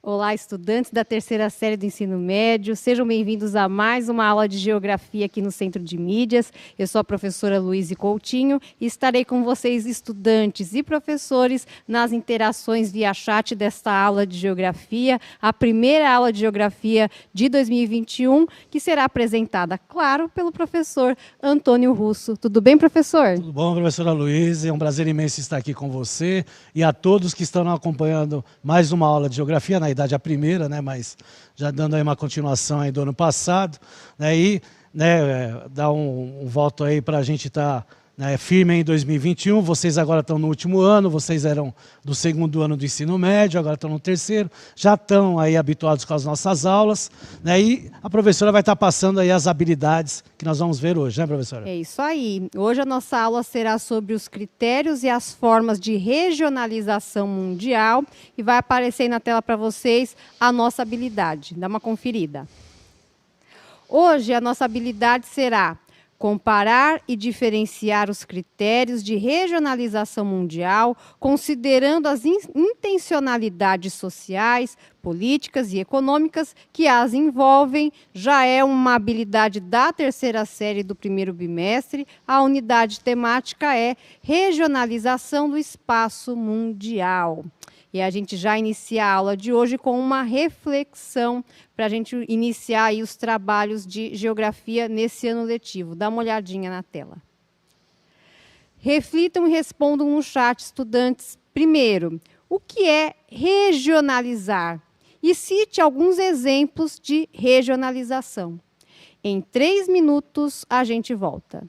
Olá, estudantes da terceira série do ensino médio, sejam bem-vindos a mais uma aula de geografia aqui no Centro de Mídias. Eu sou a professora Luíse Coutinho e estarei com vocês, estudantes e professores, nas interações via chat desta aula de geografia, a primeira aula de geografia de 2021, que será apresentada, claro, pelo professor Antônio Russo. Tudo bem, professor? Tudo bom, professora Luíse? É um prazer imenso estar aqui com você e a todos que estão acompanhando mais uma aula de geografia, na idade a primeira, né, mas já dando aí uma continuação aí do ano passado, né, e dar um voto aí para a gente estar firme em 2021. Vocês agora estão no último ano, vocês eram do segundo ano do ensino médio, agora estão no terceiro, já estão aí habituados com as nossas aulas, né, e a professora vai estar passando aí as habilidades que nós vamos ver hoje, né, professora? É isso aí. Hoje a nossa aula será sobre os critérios e as formas de regionalização mundial e vai aparecer aí na tela para vocês a nossa habilidade. Dá uma conferida. Hoje a nossa habilidade será comparar e diferenciar os critérios de regionalização mundial, considerando as intencionalidades sociais, políticas e econômicas que as envolvem. Já é uma habilidade da terceira série do primeiro bimestre. A unidade temática é regionalização do espaço mundial. E a gente já inicia a aula de hoje com uma reflexão para a gente iniciar aí os trabalhos de geografia nesse ano letivo. Dá uma olhadinha na tela. Reflitam e respondam no chat, estudantes. Primeiro, o que é regionalizar? E cite alguns exemplos de regionalização. Em 3 minutos, a gente volta.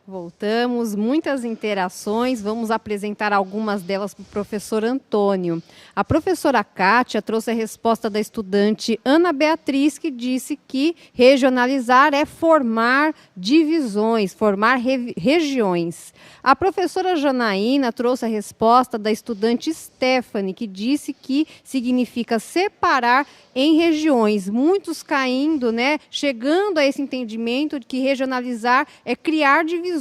Voltamos, muitas interações, vamos apresentar algumas delas para o professor Antônio. A professora Kátia trouxe a resposta da estudante Ana Beatriz, que disse que regionalizar é formar divisões, formar regiões. A professora Janaína trouxe a resposta da estudante Stephanie, que disse que significa separar em regiões, muitos caindo, né, chegando a esse entendimento de que regionalizar é criar divisões.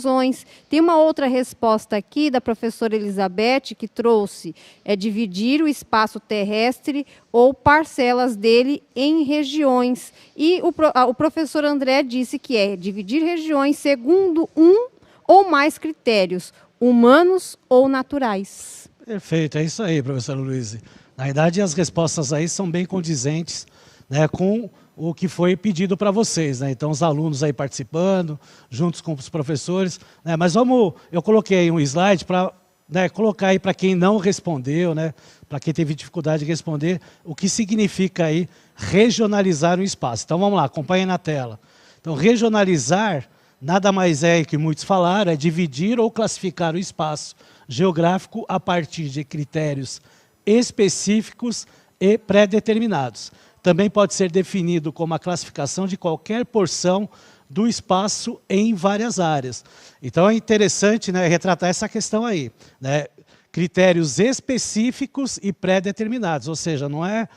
Tem uma outra resposta aqui da professora Elizabeth, que trouxe dividir o espaço terrestre ou parcelas dele em regiões. E o professor André disse que é dividir regiões segundo um ou mais critérios, humanos ou naturais. Perfeito, é isso aí, professora Luiz. Na verdade, as respostas aí são bem condizentes, né, com o que foi pedido para vocês, né? Então, os alunos aí participando, juntos com os professores, né? Mas eu coloquei aí um slide para, né, colocar aí para quem não respondeu, né, para quem teve dificuldade de responder, o que significa aí regionalizar o espaço. Então, vamos lá, acompanhem na tela. Então, regionalizar nada mais é que muitos falaram, é dividir ou classificar o espaço geográfico a partir de critérios específicos e pré-determinados. Também pode ser definido como a classificação de qualquer porção do espaço em várias áreas. Então é interessante, né, retratar essa questão aí, né? Critérios específicos e pré-determinados, ou seja, não é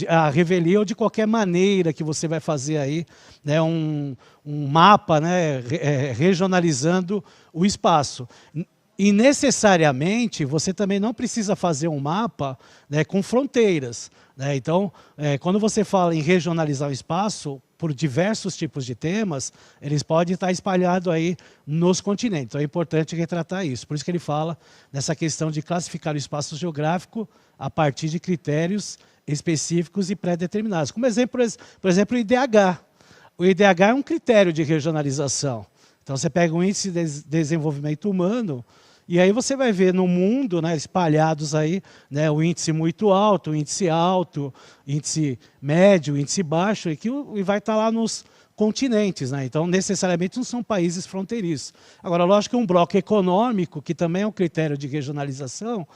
a revelia ou de qualquer maneira que você vai fazer aí, né, um mapa, né, regionalizando o espaço. E necessariamente você também não precisa fazer um mapa, né, com fronteiras, né? Então, quando você fala em regionalizar o espaço, por diversos tipos de temas, eles podem estar espalhados aí nos continentes. Então é importante retratar isso. Por isso que ele fala nessa questão de classificar o espaço geográfico a partir de critérios específicos e pré-determinados. Como exemplo, por exemplo, o IDH. O IDH é um critério de regionalização. Então você pega o índice de desenvolvimento humano e aí você vai ver no mundo, né, espalhados aí, né, o índice muito alto, o índice médio, o índice baixo, e vai estar lá nos continentes, né? Então, necessariamente não são países fronteiriços. Agora, lógico que um bloco econômico, que também é um critério de regionalização,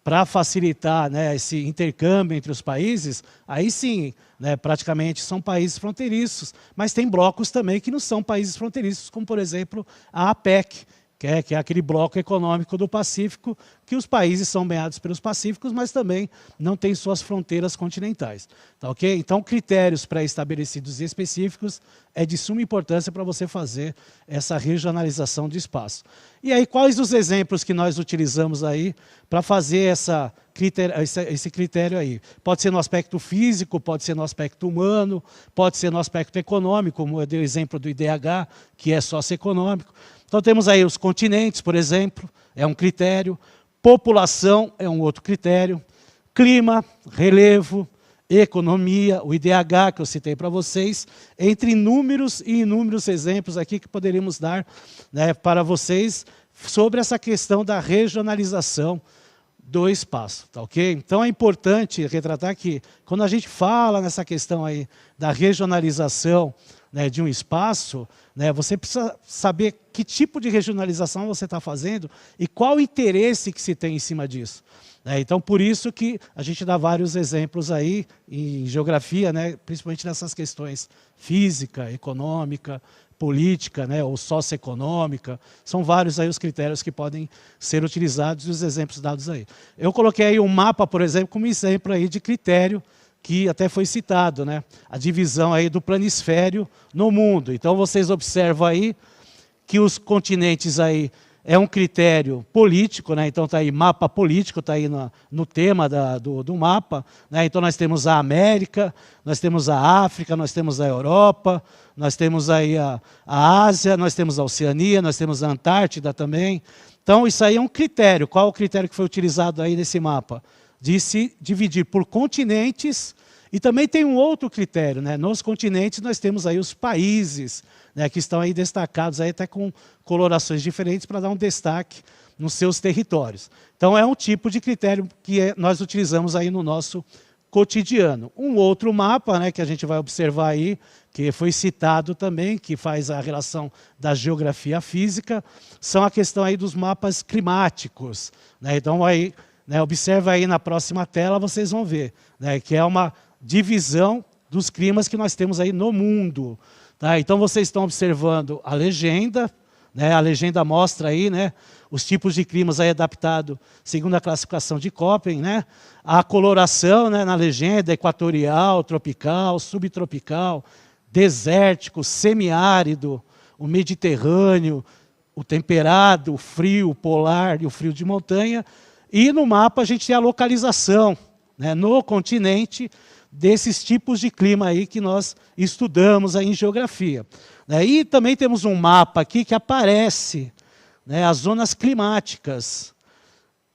para facilitar, né, esse intercâmbio entre os países, aí sim, né, praticamente são países fronteiriços, mas tem blocos também que não são países fronteiriços, como, por exemplo, a APEC, que é aquele bloco econômico do Pacífico, que os países são banhados pelos Pacíficos, mas também não têm suas fronteiras continentais. Tá, okay? Então, critérios pré-estabelecidos e específicos é de suma importância para você fazer essa regionalização do espaço. E aí, quais os exemplos que nós utilizamos aí para fazer esse critério aí? Pode ser no aspecto físico, pode ser no aspecto humano, pode ser no aspecto econômico, como eu dei o exemplo do IDH, que é socioeconômico. Então temos aí os continentes, por exemplo, é um critério, população é um outro critério, clima, relevo, economia, o IDH que eu citei para vocês, entre inúmeros e inúmeros exemplos aqui que poderíamos dar, né, para vocês sobre essa questão da regionalização do espaço, tá ok? Então é importante retratar que quando a gente fala nessa questão aí da regionalização, né, de um espaço, né, você precisa saber que tipo de regionalização você está fazendo e qual o interesse que se tem em cima disso. Né? Então, por isso que a gente dá vários exemplos aí em geografia, né, principalmente nessas questões física, econômica, política, né, ou socioeconômica. São vários aí os critérios que podem ser utilizados e os exemplos dados aí. Eu coloquei aí um mapa, por exemplo, como exemplo aí de critério que até foi citado, né? A divisão aí do planisfério no mundo. Então, vocês observam aí que os continentes aí é um critério político, né? Então, está aí mapa político, está aí no tema do mapa. Né? Então, nós temos a América, nós temos a África, nós temos a Europa, nós temos aí a Ásia, nós temos a Oceania, nós temos a Antártida também. Então, isso aí é um critério. Qual é o critério que foi utilizado aí nesse mapa? De se dividir por continentes, e também tem um outro critério, né? Nos continentes nós temos aí os países, né, que estão aí destacados aí até com colorações diferentes para dar um destaque nos seus territórios. Então é um tipo de critério que nós utilizamos aí no nosso cotidiano. Um outro mapa, né, que a gente vai observar aí, que foi citado também, que faz a relação da geografia física, são a questão aí dos mapas climáticos, né? Então, aí, né, observa aí na próxima tela, vocês vão ver, né, que é uma divisão dos climas que nós temos aí no mundo. Tá? Então, vocês estão observando a legenda, né? A legenda mostra aí, né, os tipos de climas aí adaptados segundo a classificação de Köppen, né? A coloração, né, na legenda, equatorial, tropical, subtropical, desértico, semiárido, o mediterrâneo, o temperado, o frio, o polar e o frio de montanha. E no mapa a gente tem a localização, né, no continente desses tipos de clima aí que nós estudamos aí em geografia. E também temos um mapa aqui que aparece, né, as zonas climáticas,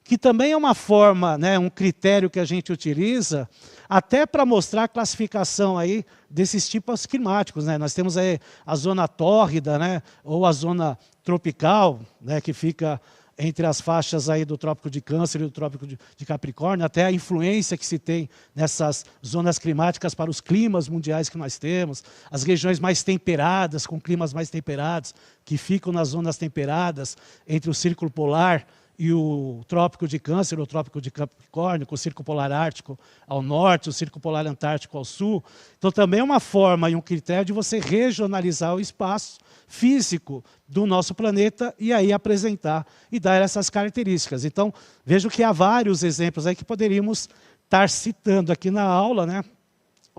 que também é uma forma, né, um critério que a gente utiliza até para mostrar a classificação aí desses tipos climáticos, né? Nós temos aí a zona tórrida, né, ou a zona tropical, né, que fica entre as faixas aí do Trópico de Câncer e do Trópico de Capricórnio, até a influência que se tem nessas zonas climáticas para os climas mundiais que nós temos, as regiões mais temperadas, com climas mais temperados, que ficam nas zonas temperadas, entre o Círculo Polar e o Trópico de Câncer, o Trópico de Capricórnio, com o Círculo Polar Ártico ao norte, o Círculo Polar Antártico ao sul. Então, também é uma forma e um critério de você regionalizar o espaço físico do nosso planeta e aí apresentar e dar essas características. Então, vejo que há vários exemplos aí que poderíamos estar citando aqui na aula, né?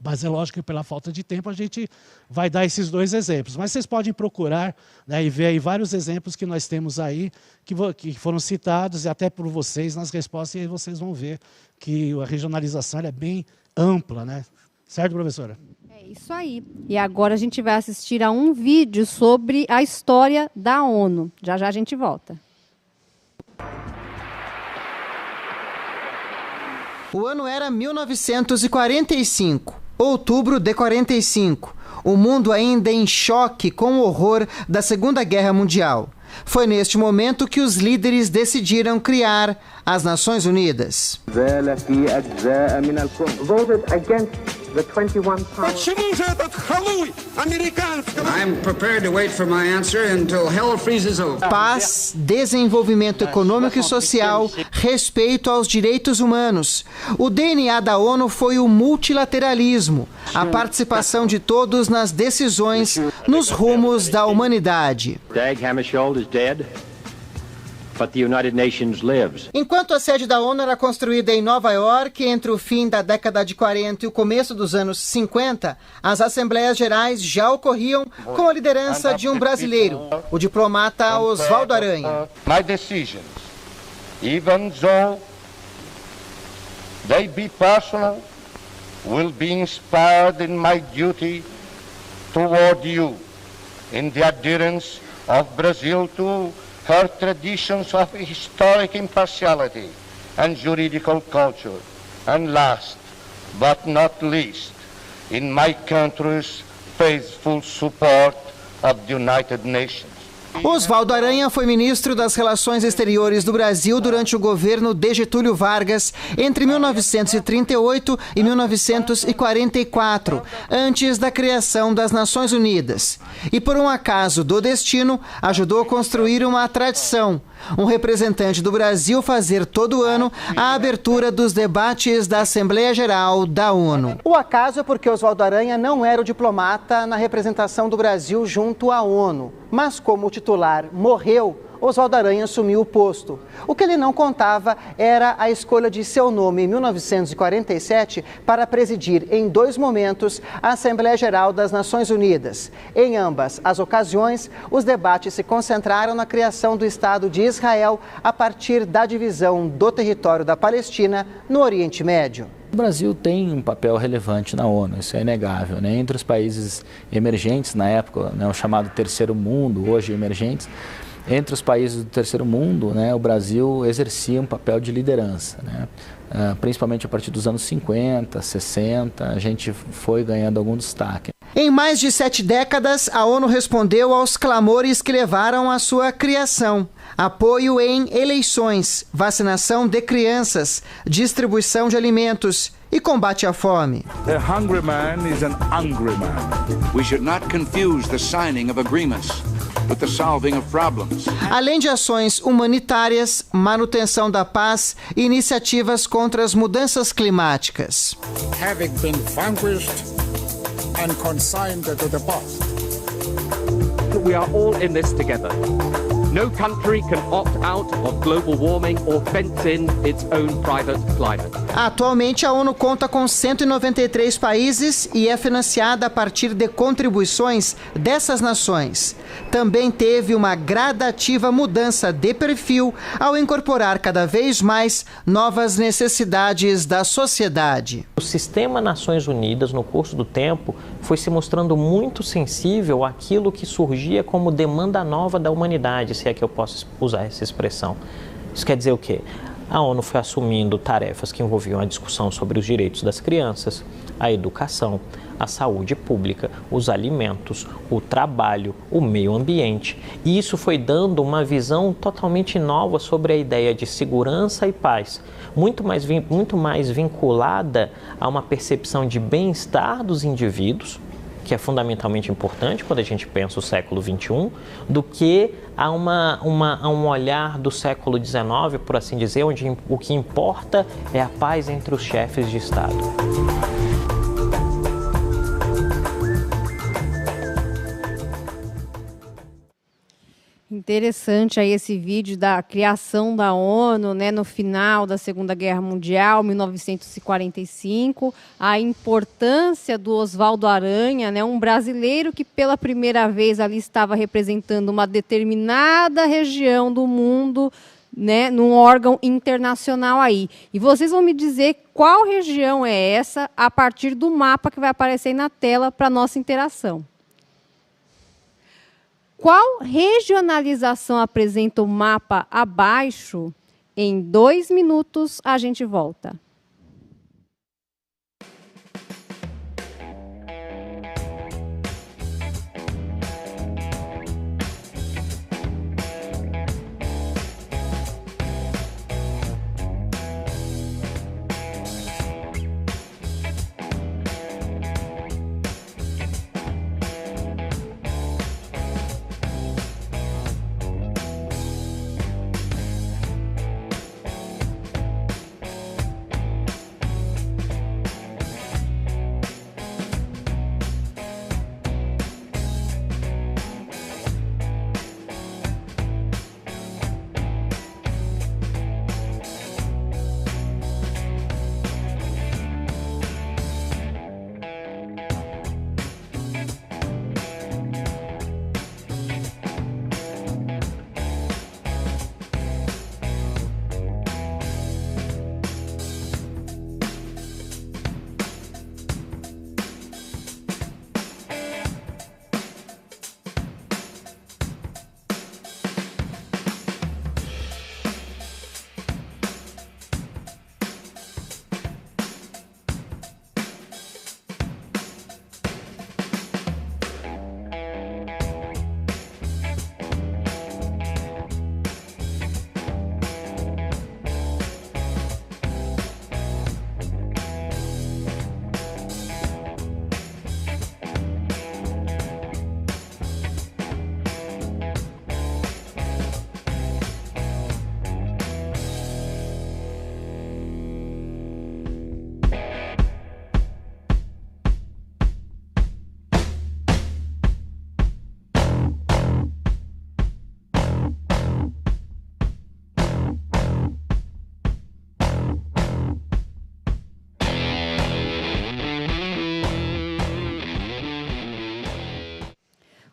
Mas é lógico que pela falta de tempo a gente vai dar esses dois exemplos. Mas vocês podem procurar, né, e ver aí vários exemplos que nós temos aí, que foram citados, e até por vocês nas respostas, e aí vocês vão ver que a regionalização é bem ampla, né? Certo, professora? É isso aí. E agora a gente vai assistir a um vídeo sobre a história da ONU. Já já a gente volta. O ano era 1945. Outubro de 45. O mundo ainda em choque com o horror da Segunda Guerra Mundial. Foi neste momento que os líderes decidiram criar as Nações Unidas. Paz, desenvolvimento econômico e social, respeito aos direitos humanos. O DNA da ONU foi o multilateralismo, a participação de todos nas decisões, nos rumos da humanidade. Dag Hammarskjöld is dead. But the United Nations lives. Enquanto a sede da ONU era construída em Nova York, entre o fim da década de 40 e o começo dos anos 50, as Assembleias Gerais já ocorriam com a liderança de um brasileiro, o diplomata Oswaldo Aranha. My decisions, even though they be personal, will be inspired in my duty toward you, in the adherence of Brazil to her traditions of historic impartiality and juridical culture, and last but not least, in my country's faithful support of the United Nations. Oswaldo Aranha foi ministro das Relações Exteriores do Brasil durante o governo de Getúlio Vargas entre 1938 e 1944, antes da criação das Nações Unidas. E por um acaso do destino, ajudou a construir uma tradição. Um representante do Brasil fazer todo ano a abertura dos debates da Assembleia Geral da ONU. O acaso é porque Oswaldo Aranha não era o diplomata na representação do Brasil junto à ONU. Mas como o titular morreu, Oswaldo Aranha assumiu o posto. O que ele não contava era a escolha de seu nome em 1947 para presidir em 2 momentos a Assembleia Geral das Nações Unidas. Em ambas as ocasiões, os debates se concentraram na criação do Estado de Israel a partir da divisão do território da Palestina no Oriente Médio. O Brasil tem um papel relevante na ONU, isso é inegável, né? Entre os países emergentes na época, né, o chamado Terceiro Mundo, hoje emergentes, entre os países do Terceiro Mundo, né, o Brasil exercia um papel de liderança, né? Principalmente a partir dos anos 50, 60, a gente foi ganhando algum destaque. Em mais de 7 décadas, a ONU respondeu aos clamores que levaram à sua criação. Apoio em eleições, vacinação de crianças, distribuição de alimentos e combate à fome. A hungry man is an hungry man. We should not confuse the signing of agreements with the solving of problems. Além de ações humanitárias, manutenção da paz e iniciativas contra as mudanças climáticas. Having been vanquished and consigned to the past. We are all in this together. No country can opt out of global warming or fence in its own private climate. Atualmente, a ONU conta com 193 países e é financiada a partir de contribuições dessas nações. Também teve uma gradativa mudança de perfil ao incorporar cada vez mais novas necessidades da sociedade. O sistema Nações Unidas, no curso do tempo, foi se mostrando muito sensível àquilo que surgia como demanda nova da humanidade, se é que eu posso usar essa expressão. Isso quer dizer o quê? A ONU foi assumindo tarefas que envolviam a discussão sobre os direitos das crianças, a educação, a saúde pública, os alimentos, o trabalho, o meio ambiente. E isso foi dando uma visão totalmente nova sobre a ideia de segurança e paz, muito mais vinculada a uma percepção de bem-estar dos indivíduos, que é fundamentalmente importante quando a gente pensa o século XXI, do que a um olhar do século XIX, por assim dizer, onde o que importa é a paz entre os chefes de Estado. Interessante aí esse vídeo da criação da ONU, né, no final da Segunda Guerra Mundial, 1945, a importância do Oswaldo Aranha, né, um brasileiro que pela primeira vez ali estava representando uma determinada região do mundo, né, num órgão internacional aí. E vocês vão me dizer qual região é essa a partir do mapa que vai aparecer aí na tela para nossa interação. Qual regionalização apresenta o mapa abaixo? Em 2 minutos a gente volta.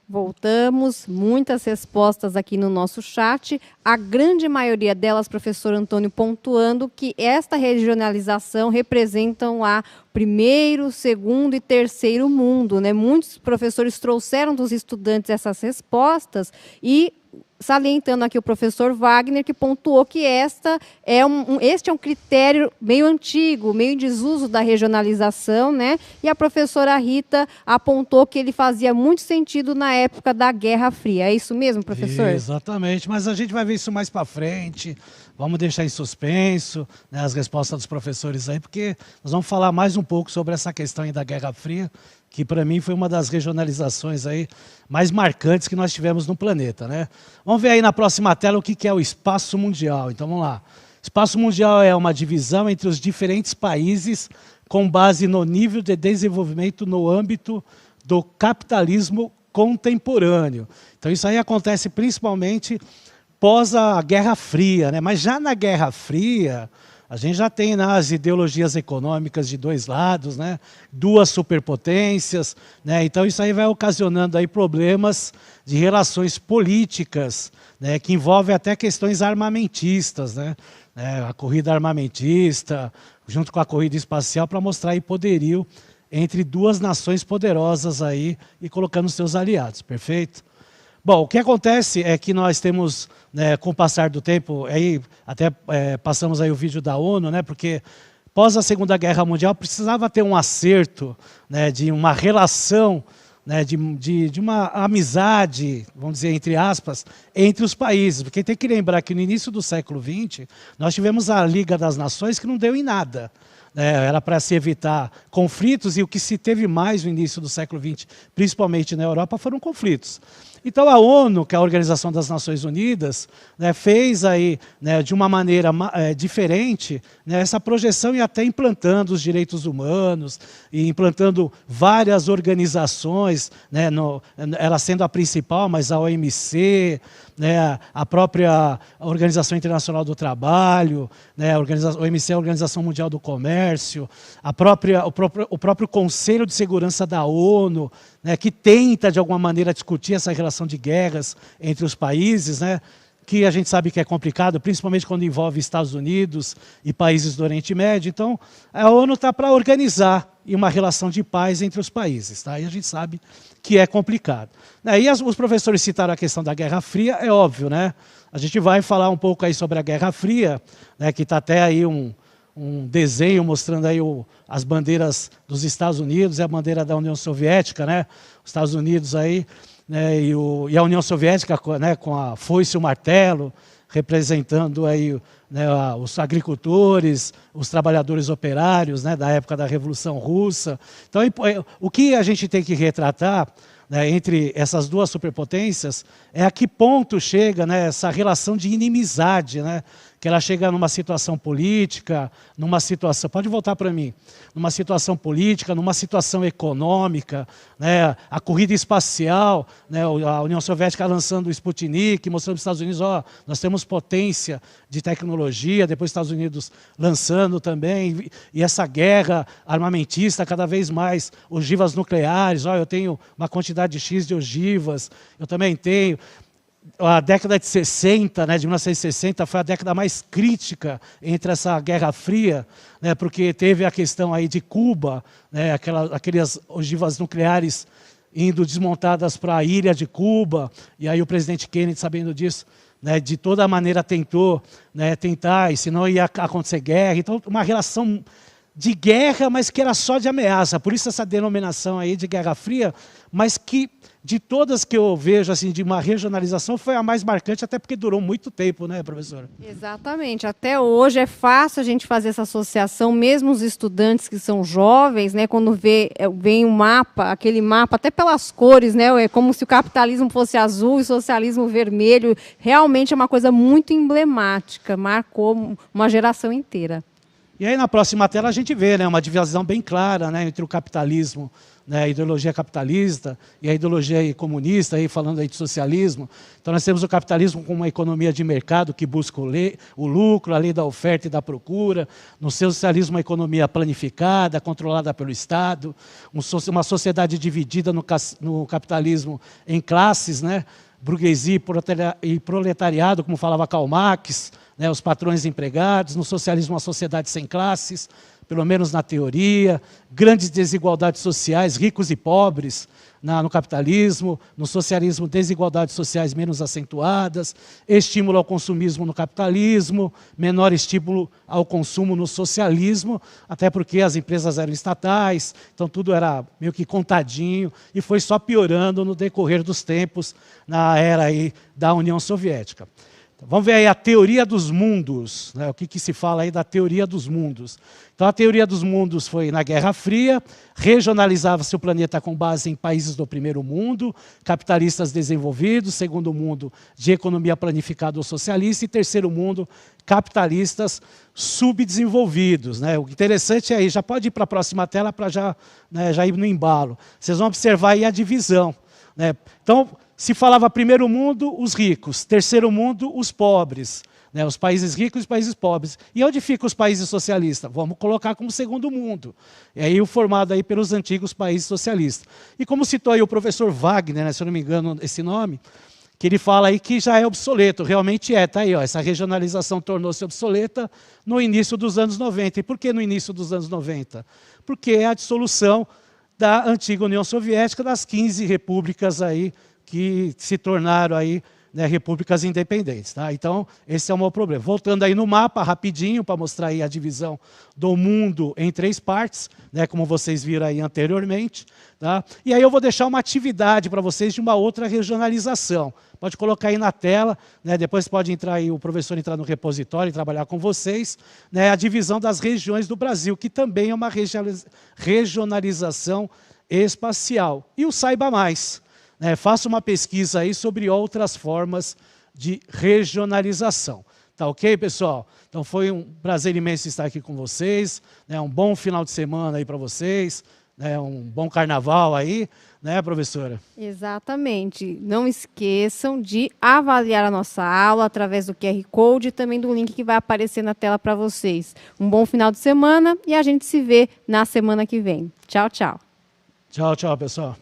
Voltamos, muitas respostas aqui no nosso chat, a grande maioria delas, professor Antônio, pontuando que esta regionalização representam a primeiro, segundo e terceiro mundo, né? Muitos professores trouxeram dos estudantes essas respostas e salientando aqui o professor Wagner, que pontuou que este é um critério meio antigo, meio em desuso da regionalização, né? E a professora Rita apontou que ele fazia muito sentido na época da Guerra Fria. É isso mesmo, professor? Exatamente, mas a gente vai ver isso mais para frente. Vamos deixar em suspenso, né, as respostas dos professores aí, porque nós vamos falar mais um pouco sobre essa questão aí da Guerra Fria, que para mim foi uma das regionalizações aí mais marcantes que nós tivemos no planeta, né? Vamos ver aí na próxima tela o que é o espaço mundial. Então vamos lá. Espaço mundial é uma divisão entre os diferentes países com base no nível de desenvolvimento no âmbito do capitalismo contemporâneo. Então isso aí acontece principalmente pós a Guerra Fria, né? Mas já na Guerra Fria, a gente já tem, né, as ideologias econômicas de dois lados, né? Duas superpotências, né? Então isso aí vai ocasionando aí problemas de relações políticas, né? Que envolvem até questões armamentistas, né? A corrida armamentista, junto com a corrida espacial, para mostrar aí poderio entre duas nações poderosas aí e colocando seus aliados, perfeito? Bom, o que acontece é que nós temos, né, com o passar do tempo, aí até passamos aí o vídeo da ONU, né, porque pós a Segunda Guerra Mundial precisava ter um acerto, né, de uma relação, né, de uma amizade, vamos dizer, entre aspas, entre os países. Porque tem que lembrar que no início do século XX, nós tivemos a Liga das Nações que não deu em nada. Era para se evitar conflitos, e o que se teve mais no início do século XX, principalmente na Europa, foram conflitos. Então a ONU, que é a Organização das Nações Unidas, né, fez aí, né, de uma maneira diferente, né, essa projeção, e até implantando os direitos humanos, e implantando várias organizações, né, ela sendo a principal, mas a OMC, né, a própria Organização Internacional do Trabalho, né, a OMC é a Organização Mundial do Comércio, o próprio Conselho de Segurança da ONU, né, que tenta, de alguma maneira, discutir essa relação de guerras entre os países, né, que a gente sabe que é complicado, principalmente quando envolve Estados Unidos e países do Oriente Médio. Então, a ONU está para organizar uma relação de paz entre os países, tá? E a gente sabe que é complicado. E os professores citaram a questão da Guerra Fria, é óbvio, né? A gente vai falar um pouco aí sobre a Guerra Fria, né, que está até aí um desenho mostrando aí as bandeiras dos Estados Unidos e a bandeira da União Soviética, né? Os Estados Unidos aí, né, e a União Soviética, né, com a foice e o martelo, representando aí, né, os agricultores, os trabalhadores operários, né, da época da Revolução Russa. Então, o que a gente tem que retratar, né, entre essas duas superpotências é a que ponto chega, né, essa relação de inimizade, né, que ela chega numa situação política, numa situação, pode voltar para mim, numa situação política, numa situação econômica, né, a corrida espacial, né, a União Soviética lançando o Sputnik, mostrando para os Estados Unidos, ó, nós temos potência de tecnologia, depois os Estados Unidos lançando também, e essa guerra armamentista cada vez mais, ogivas nucleares, ó, eu tenho uma quantidade X de ogivas, eu também tenho. A década de 60, né, de 1960, foi a década mais crítica entre essa Guerra Fria, né, porque teve a questão aí de Cuba, né, aquelas ogivas nucleares indo desmontadas para a ilha de Cuba, e aí o presidente Kennedy, sabendo disso, né, de toda maneira tentou, né, tentar, e senão ia acontecer guerra. Então, uma relação de guerra, mas que era só de ameaça. Por isso essa denominação aí de Guerra Fria, mas que de todas que eu vejo assim de uma regionalização foi a mais marcante, até porque durou muito tempo, né, professora? Exatamente. Até hoje é fácil a gente fazer essa associação, mesmo os estudantes que são jovens, né, quando vem um mapa, aquele mapa, até pelas cores, né, é como se o capitalismo fosse azul e o socialismo vermelho. Realmente é uma coisa muito emblemática, marcou uma geração inteira. E aí na próxima tela a gente vê, né, uma divisão bem clara, né, entre o capitalismo, né, a ideologia capitalista e a ideologia comunista, aí, falando aí de socialismo. Então nós temos o capitalismo como uma economia de mercado que busca o lucro, a lei da oferta e da procura. No socialismo, uma economia planificada, controlada pelo Estado. Uma sociedade dividida no capitalismo em classes, né, burguesia e proletariado, como falava Karl Marx, né, os patrões empregados. No socialismo, uma sociedade sem classes, pelo menos na teoria, grandes desigualdades sociais, ricos e pobres no capitalismo, no socialismo, desigualdades sociais menos acentuadas, estímulo ao consumismo no capitalismo, menor estímulo ao consumo no socialismo, até porque as empresas eram estatais, então tudo era meio que contadinho, e foi só piorando no decorrer dos tempos, na era aí da União Soviética. Então, vamos ver aí a teoria dos mundos, né? O que se fala aí da teoria dos mundos. Então, a teoria dos mundos foi na Guerra Fria, regionalizava-se o planeta com base em países do primeiro mundo, capitalistas desenvolvidos, segundo mundo de economia planificada ou socialista, e terceiro mundo, capitalistas subdesenvolvidos, né? O interessante é aí, já pode ir para a próxima tela para já ir no embalo. Vocês vão observar aí a divisão, né? Então, se falava primeiro mundo, os ricos, terceiro mundo, os pobres, né? Os países ricos e os países pobres. E onde ficam os países socialistas? Vamos colocar como segundo mundo. E aí o formado aí pelos antigos países socialistas. E como citou aí o professor Wagner, né, se eu não me engano esse nome, que ele fala aí que já é obsoleto, realmente é, tá aí, ó, essa regionalização tornou-se obsoleta no início dos anos 90. E por que no início dos anos 90? Porque é a dissolução da antiga União Soviética, das 15 repúblicas aí, que se tornaram aí, né, repúblicas independentes. Tá? Então, esse é o maior problema. Voltando aí no mapa, rapidinho, para mostrar aí a divisão do mundo em 3 partes, né, como vocês viram aí anteriormente. Tá? E aí eu vou deixar uma atividade para vocês de uma outra regionalização. Pode colocar aí na tela, né, depois pode entrar aí, o professor entrar no repositório e trabalhar com vocês, né, a divisão das regiões do Brasil, que também é uma regionalização espacial. E o Saiba Mais. Né, faça uma pesquisa aí sobre outras formas de regionalização. Tá ok, pessoal? Então foi um prazer imenso estar aqui com vocês, né, um bom final de semana aí para vocês, né, um bom carnaval aí, né, professora? Exatamente. Não esqueçam de avaliar a nossa aula através do QR Code e também do link que vai aparecer na tela para vocês. Um bom final de semana e a gente se vê na semana que vem. Tchau, tchau. Tchau, tchau, pessoal.